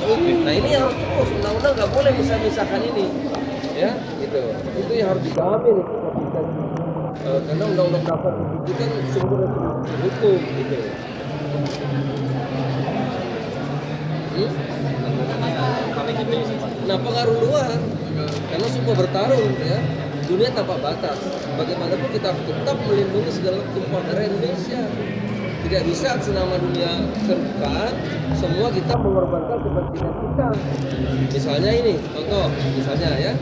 Nah ini yang harus terus, undang-undang nggak boleh misah-misahkan ini, ya gitu. Itu yang harus dipahami nih kita. Karena undang-undang dasar itu kan sumber hukum gitu. Nah pengaruh luar, karena semua bertarung ya, dunia tanpa batas. Bagaimanapun kita tetap melindungi segala tumpah darah Indonesia. Tidak bisa senama dunia terbuka, semua kita mengorbankan kepentingan kita. Misalnya ini, contoh, misalnya ya,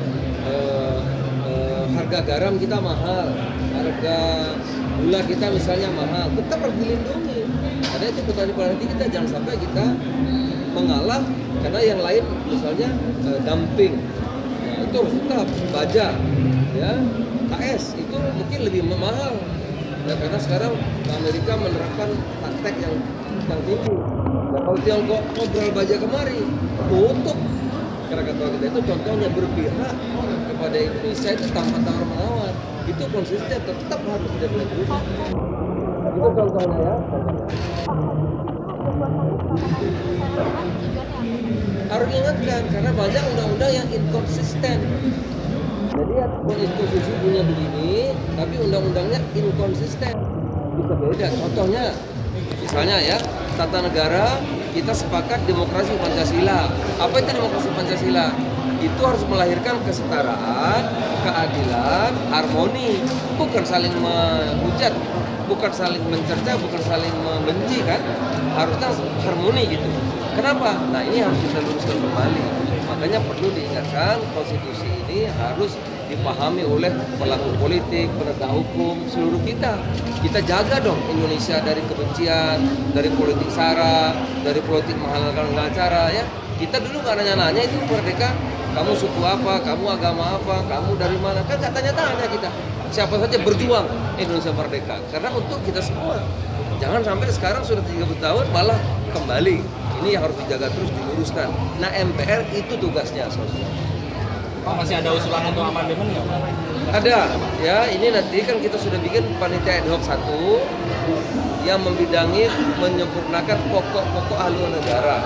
harga garam kita mahal, harga gula kita misalnya mahal, tetap harus dilindungi. Karena itu petani-petani kita jangan sampai kita mengalah karena yang lain misalnya dumping. Nah itu harus tetap baja, ya, KS itu mungkin lebih mahal. Ya, karena sekarang Amerika menerapkan praktek yang tinggi. Nah, kalau Tiongkok ngobrol baja kemari, tutup. Karena kata kita itu contohnya berpihak kepada Indonesia itu tanpa tawar menawar. Itu konsisten tetap harus dilindungi. Itu contohnya ya. Harus diingatkan karena banyak undang-undang yang inkonsisten. Jadi ya konstitusi punya begini, tapi undang-undangnya inkonsisten. Bisa beda. Contohnya, misalnya ya, tata negara kita sepakat demokrasi Pancasila. Apa itu demokrasi Pancasila? Itu harus melahirkan kesetaraan, keadilan, harmoni, bukan saling menghujat, bukan saling mencerca, bukan saling membenci kan? Harusnya harmoni gitu. Kenapa? Nah ini harus kita luruskan kembali. Makanya perlu diingatkan konstitusi ini harus dipahami oleh pelaku politik, penegak hukum, seluruh kita. Kita jaga dong Indonesia dari kebencian, dari politik sara, dari politik menghalalkan segala cara ya. Kita dulu nggak nanya-nanya itu merdeka, kamu suku apa, kamu agama apa, kamu dari mana, kan nggak tanya-tanya kita. Siapa saja berjuang Indonesia merdeka, karena untuk kita semua. Jangan sampai sekarang sudah 30 tahun malah kembali. Ini yang harus dijaga terus, diluruskan. Nah MPR itu tugasnya sosial. Pak, masih ada usulan untuk amandemen nggak Pak? Ada, ya ini nanti kan kita sudah bikin panitia ad hoc 1 yang membidangi menyempurnakan pokok-pokok haluan negara.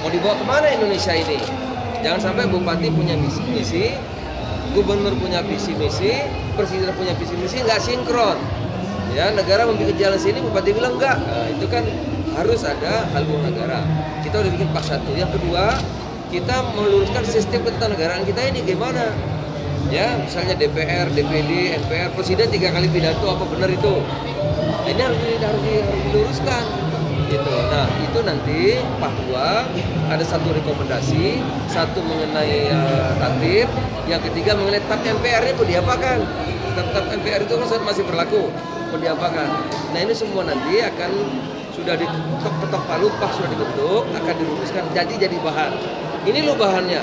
Mau dibawa kemana Indonesia ini? Jangan sampai bupati punya misi, gubernur punya visi misi, presiden punya visi misi, nggak sinkron. Ya negara membuat jalan sini, bupati bilang enggak. Nah, itu kan harus ada haluan negara. Kita udah bikin pas 1. Yang kedua, kita meluruskan sistem ketatanegaraan kita ini gimana? Ya, misalnya DPR, DPD, MPR, presiden 3 kali pidato, apa benar itu? Ini harus diluruskan. Gitu. Nah, itu nanti Pak 2 ada 1 rekomendasi, 1 mengenai tatip, yang ketiga mengenai tap MPR ini mau diapakan? Tap MPR itu kan masih berlaku, mau diapakan? Nah, ini semua nanti akan sudah diketok palu, pas sudah dibentuk, akan diluruskan jadi bahan. Ini loh bahannya.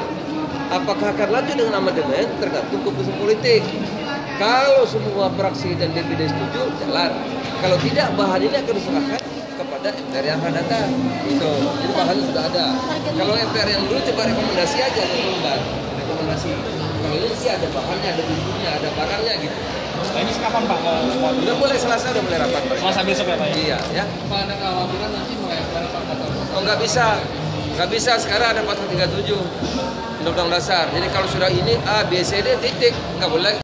Apakah akan lanjut dengan amandemen tergantung keputusan politik. Kalau semua fraksi dan DPD setuju, jalan. Kalau tidak, bahan ini akan diserahkan kepada MPR yang akan datang. Gitu. Jadi bahannya sudah ada. Kalau MPR yang dulu coba rekomendasi aja, rekomendasi. Kalau ini sih ada bahannya, ada bumbunya, ada barangnya gitu. Nah ini kapan Pak? Udah mulai Selasa, udah mulai rapat. Selasa besok ya Pak? Iya, ya. Pak ada kekhawatiran nanti mulai Oh nggak bisa. Nggak bisa, sekarang ada pasal 37 Undang-Undang Dasar. Jadi kalau sudah ini A, B, C, D, titik, nggak boleh lagi.